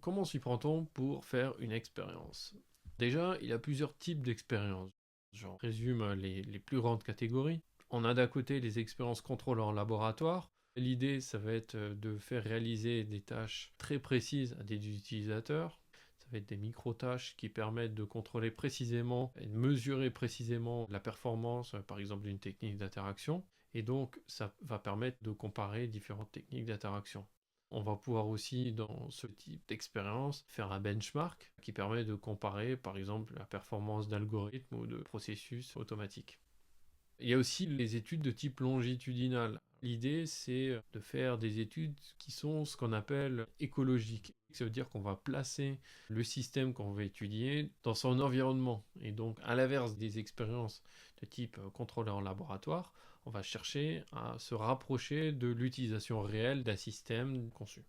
comment s'y prend-on pour faire une expérience? Déjà, il y a plusieurs types d'expériences. J'en résume les plus grandes catégories. On a d'un côté les expériences contrôle en laboratoire. L'idée, ça va être de faire réaliser des tâches très précises à des utilisateurs. Ça va être des micro-tâches qui permettent de contrôler précisément et de mesurer précisément la performance, par exemple, d'une technique d'interaction. Et donc, ça va permettre de comparer différentes techniques d'interaction. On va pouvoir aussi, dans ce type d'expérience, faire un benchmark qui permet de comparer, par exemple, la performance d'algorithmes ou de processus automatiques. Il y a aussi les études de type longitudinal. L'idée, c'est de faire des études qui sont ce qu'on appelle écologiques. Ça veut dire qu'on va placer le système qu'on veut étudier dans son environnement. Et donc, à l'inverse des expériences de type contrôlé en laboratoire, on va chercher à se rapprocher de l'utilisation réelle d'un système conçu.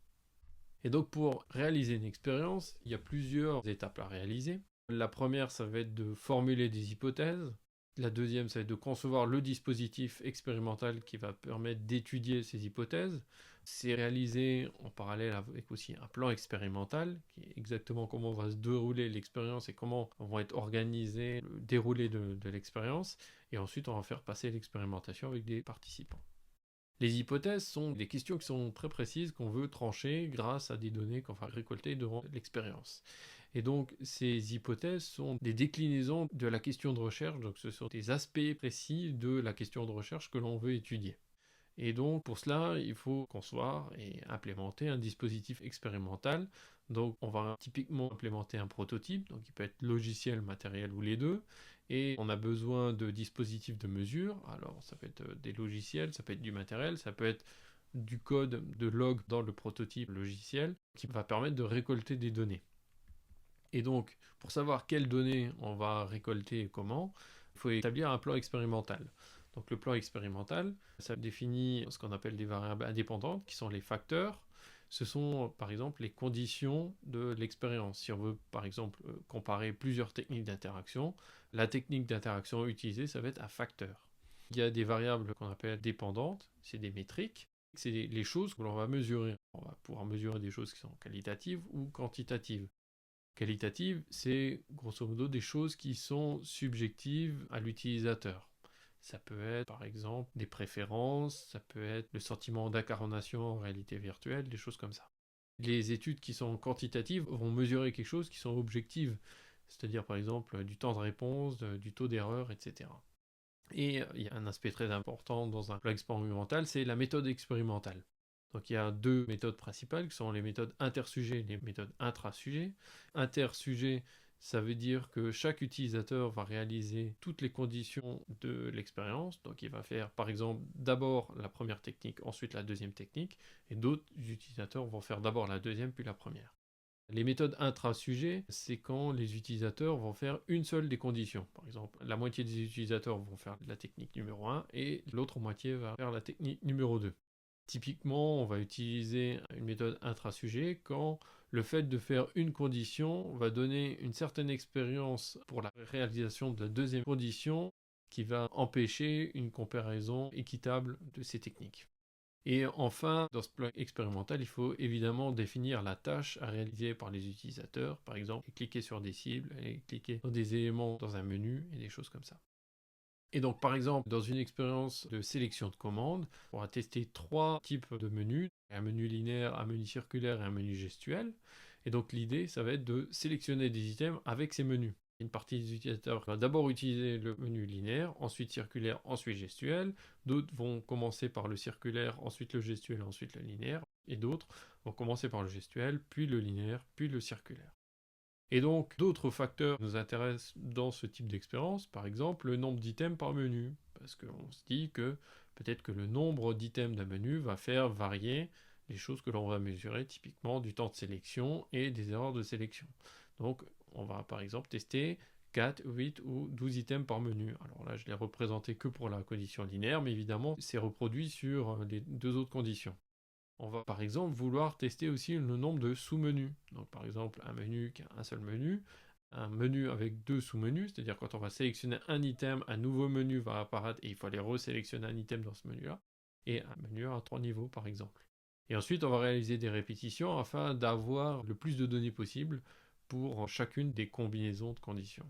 Et donc, pour réaliser une expérience, il y a plusieurs étapes à réaliser. La première, ça va être de formuler des hypothèses. La deuxième, ça va être de concevoir le dispositif expérimental qui va permettre d'étudier ces hypothèses. C'est réalisé en parallèle avec aussi un plan expérimental, qui est exactement comment va se dérouler l'expérience et comment va être organisé le déroulé de l'expérience. Et ensuite, on va faire passer l'expérimentation avec des participants. Les hypothèses sont des questions qui sont très précises qu'on veut trancher grâce à des données qu'on va récolter durant l'expérience. Et donc, ces hypothèses sont des déclinaisons de la question de recherche, donc ce sont des aspects précis de la question de recherche que l'on veut étudier. Et donc, pour cela, il faut concevoir et implémenter un dispositif expérimental. Donc, on va typiquement implémenter un prototype, donc il peut être logiciel, matériel ou les deux. Et on a besoin de dispositifs de mesure. Alors, ça peut être des logiciels, ça peut être du matériel, ça peut être du code de log dans le prototype logiciel qui va permettre de récolter des données. Et donc, pour savoir quelles données on va récolter et comment, il faut établir un plan expérimental. Donc le plan expérimental, ça définit ce qu'on appelle des variables indépendantes, qui sont les facteurs. Ce sont par exemple les conditions de l'expérience. Si on veut par exemple comparer plusieurs techniques d'interaction, la technique d'interaction utilisée, ça va être un facteur. Il y a des variables qu'on appelle dépendantes, c'est des métriques. C'est les choses que l'on va mesurer. On va pouvoir mesurer des choses qui sont qualitatives ou quantitatives. Qualitative, c'est grosso modo des choses qui sont subjectives à l'utilisateur. Ça peut être par exemple des préférences, ça peut être le sentiment d'incarnation en réalité virtuelle, des choses comme ça. Les études qui sont quantitatives vont mesurer quelque chose qui sont objectives, c'est-à-dire par exemple du temps de réponse, du taux d'erreur, etc. Et il y a un aspect très important dans un plan expérimental, c'est la méthode expérimentale. Donc il y a deux méthodes principales qui sont les méthodes intersujets et les méthodes intrasujets. Intersujet, ça veut dire que chaque utilisateur va réaliser toutes les conditions de l'expérience. Donc il va faire par exemple d'abord la première technique, ensuite la deuxième technique, et d'autres utilisateurs vont faire d'abord la deuxième puis la première. Les méthodes intra-sujets, c'est quand les utilisateurs vont faire une seule des conditions. Par exemple, la moitié des utilisateurs vont faire la technique numéro 1 et l'autre moitié va faire la technique numéro 2. Typiquement, on va utiliser une méthode intra-sujet quand le fait de faire une condition va donner une certaine expérience pour la réalisation de la deuxième condition qui va empêcher une comparaison équitable de ces techniques. Et enfin, dans ce plan expérimental, il faut évidemment définir la tâche à réaliser par les utilisateurs, par exemple, cliquer sur des cibles, et cliquer sur des éléments dans un menu et des choses comme ça. Et donc, par exemple, dans une expérience de sélection de commandes, on va tester trois types de menus, un menu linéaire, un menu circulaire et un menu gestuel. Et donc, l'idée, ça va être de sélectionner des items avec ces menus. Une partie des utilisateurs va d'abord utiliser le menu linéaire, ensuite circulaire, ensuite gestuel. D'autres vont commencer par le circulaire, ensuite le gestuel, ensuite le linéaire. Et d'autres vont commencer par le gestuel, puis le linéaire, puis le circulaire. Et donc, d'autres facteurs nous intéressent dans ce type d'expérience, par exemple le nombre d'items par menu, parce qu'on se dit que peut-être que le nombre d'items d'un menu va faire varier les choses que l'on va mesurer, typiquement du temps de sélection et des erreurs de sélection. Donc, on va par exemple tester 4, 8 ou 12 items par menu. Alors là, je l'ai représenté que pour la condition linéaire, mais évidemment, c'est reproduit sur les deux autres conditions. On va par exemple vouloir tester aussi le nombre de sous-menus. Donc par exemple un menu qui a un seul menu, un menu avec deux sous-menus, c'est-à-dire quand on va sélectionner un item, un nouveau menu va apparaître et il faut aller resélectionner un item dans ce menu-là, et un menu à 3 niveaux par exemple. Et ensuite, on va réaliser des répétitions afin d'avoir le plus de données possible pour chacune des combinaisons de conditions.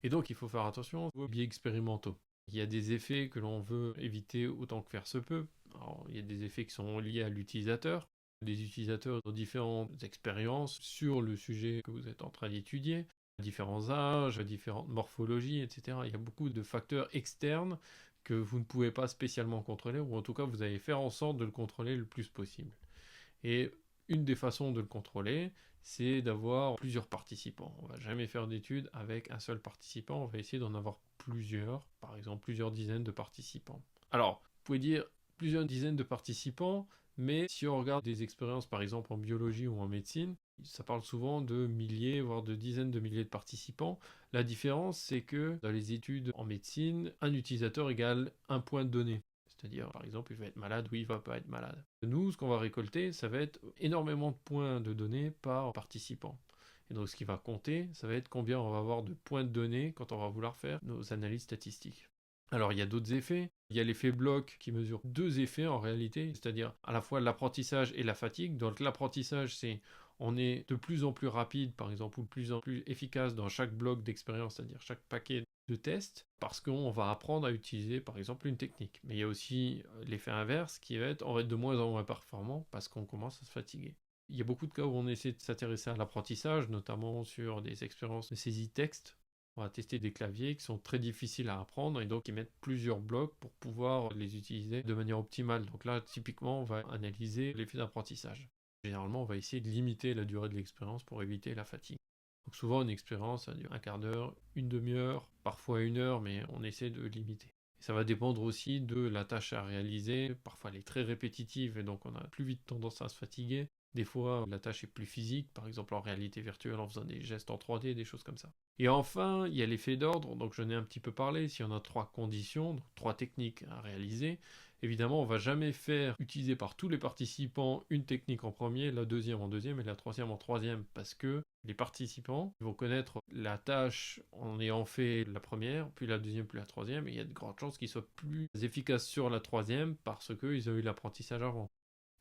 Et donc, il faut faire attention aux biais expérimentaux. Il y a des effets que l'on veut éviter autant que faire se peut. Alors, il y a des effets qui sont liés à l'utilisateur. Les utilisateurs ont différentes expériences sur le sujet que vous êtes en train d'étudier, différents âges, différentes morphologies, etc. Il y a beaucoup de facteurs externes que vous ne pouvez pas spécialement contrôler, ou en tout cas vous allez faire en sorte de le contrôler le plus possible. Et une des façons de le contrôler, c'est d'avoir plusieurs participants. On ne va jamais faire d'études avec un seul participant, on va essayer d'en avoir plusieurs, par exemple plusieurs dizaines de participants. Alors, vous pouvez dire plusieurs dizaines de participants, mais si on regarde des expériences par exemple en biologie ou en médecine, ça parle souvent de milliers, voire de dizaines de milliers de participants. La différence, c'est que dans les études en médecine, un utilisateur égale un point de données. C'est-à-dire, par exemple, il va être malade ou il va pas être malade. Nous, ce qu'on va récolter, ça va être énormément de points de données par participant. Et donc, ce qui va compter, ça va être combien on va avoir de points de données quand on va vouloir faire nos analyses statistiques. Alors, il y a d'autres effets. Il y a l'effet bloc qui mesure deux effets en réalité, c'est-à-dire à la fois l'apprentissage et la fatigue. Donc, l'apprentissage, c'est on est de plus en plus rapide, par exemple, ou de plus en plus efficace dans chaque bloc d'expérience, c'est-à-dire chaque paquet de tests, parce qu'on va apprendre à utiliser, par exemple, une technique. Mais il y a aussi l'effet inverse qui va être on va être de moins en moins performant parce qu'on commence à se fatiguer. Il y a beaucoup de cas où on essaie de s'intéresser à l'apprentissage, notamment sur des expériences de saisie texte. On va tester des claviers qui sont très difficiles à apprendre et donc ils mettent plusieurs blocs pour pouvoir les utiliser de manière optimale. Donc là, typiquement, on va analyser l'effet d'apprentissage. Généralement, on va essayer de limiter la durée de l'expérience pour éviter la fatigue. Donc souvent, une expérience, ça dure un quart d'heure, une demi-heure, parfois une heure, mais on essaie de limiter. Et ça va dépendre aussi de la tâche à réaliser. Parfois, elle est très répétitive et donc on a plus vite tendance à se fatiguer. Des fois, la tâche est plus physique, par exemple en réalité virtuelle en faisant des gestes en 3D, des choses comme ça. Et enfin, il y a l'effet d'ordre, donc j'en ai un petit peu parlé. Si on a trois conditions, donc trois techniques à réaliser, évidemment, on ne va jamais faire utiliser par tous les participants une technique en premier, la deuxième en deuxième et la troisième en troisième, parce que les participants vont connaître la tâche en ayant fait la première, puis la deuxième, puis la troisième, et il y a de grandes chances qu'ils soient plus efficaces sur la troisième parce qu'ils ont eu l'apprentissage avant.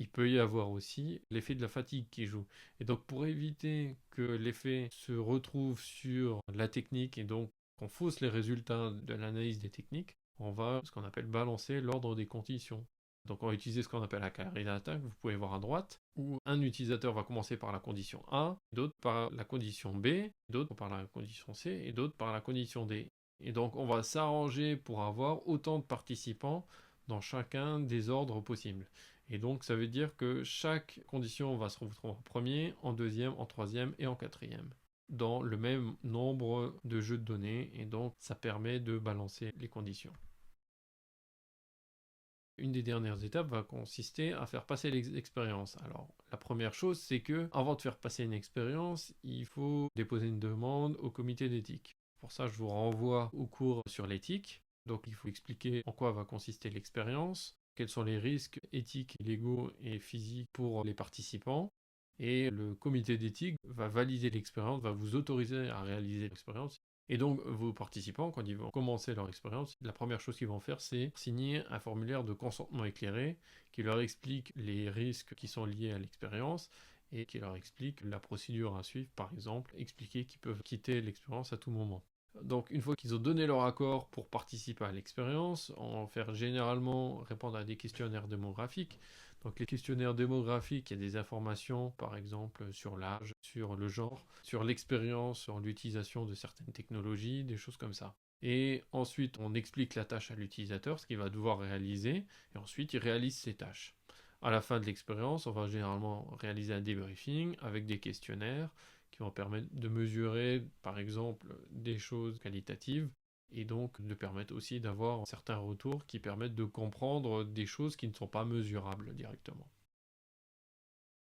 Il peut y avoir aussi l'effet de la fatigue qui joue. Et donc pour éviter que l'effet se retrouve sur la technique et donc qu'on fausse les résultats de l'analyse des techniques, on va ce qu'on appelle balancer l'ordre des conditions. Donc on va utiliser ce qu'on appelle la carré d'attaque, vous pouvez voir à droite, où un utilisateur va commencer par la condition A, d'autres par la condition B, d'autres par la condition C et d'autres par la condition D. Et donc on va s'arranger pour avoir autant de participants dans chacun des ordres possibles. Et donc ça veut dire que chaque condition va se retrouver en premier, en deuxième, en troisième et en quatrième, dans le même nombre de jeux de données, et donc ça permet de balancer les conditions. Une des dernières étapes va consister à faire passer l'expérience. Alors, la première chose, c'est que avant de faire passer une expérience, il faut déposer une demande au comité d'éthique. Pour ça, je vous renvoie au cours sur l'éthique. Donc, il faut expliquer en quoi va consister l'expérience, quels sont les risques éthiques, légaux et physiques pour les participants. Et le comité d'éthique va valider l'expérience, va vous autoriser à réaliser l'expérience. Et donc, vos participants, quand ils vont commencer leur expérience, la première chose qu'ils vont faire, c'est signer un formulaire de consentement éclairé qui leur explique les risques qui sont liés à l'expérience et qui leur explique la procédure à suivre, par exemple, expliquer qu'ils peuvent quitter l'expérience à tout moment. Donc, une fois qu'ils ont donné leur accord pour participer à l'expérience, on va faire généralement répondre à des questionnaires démographiques. Donc les questionnaires démographiques, il y a des informations, par exemple, sur l'âge, sur le genre, sur l'expérience, sur l'utilisation de certaines technologies, des choses comme ça. Et ensuite, on explique la tâche à l'utilisateur, ce qu'il va devoir réaliser, et ensuite, il réalise ses tâches. À la fin de l'expérience, on va généralement réaliser un debriefing avec des questionnaires qui vont permettre de mesurer, par exemple, des choses qualitatives, et donc de permettre aussi d'avoir certains retours qui permettent de comprendre des choses qui ne sont pas mesurables directement.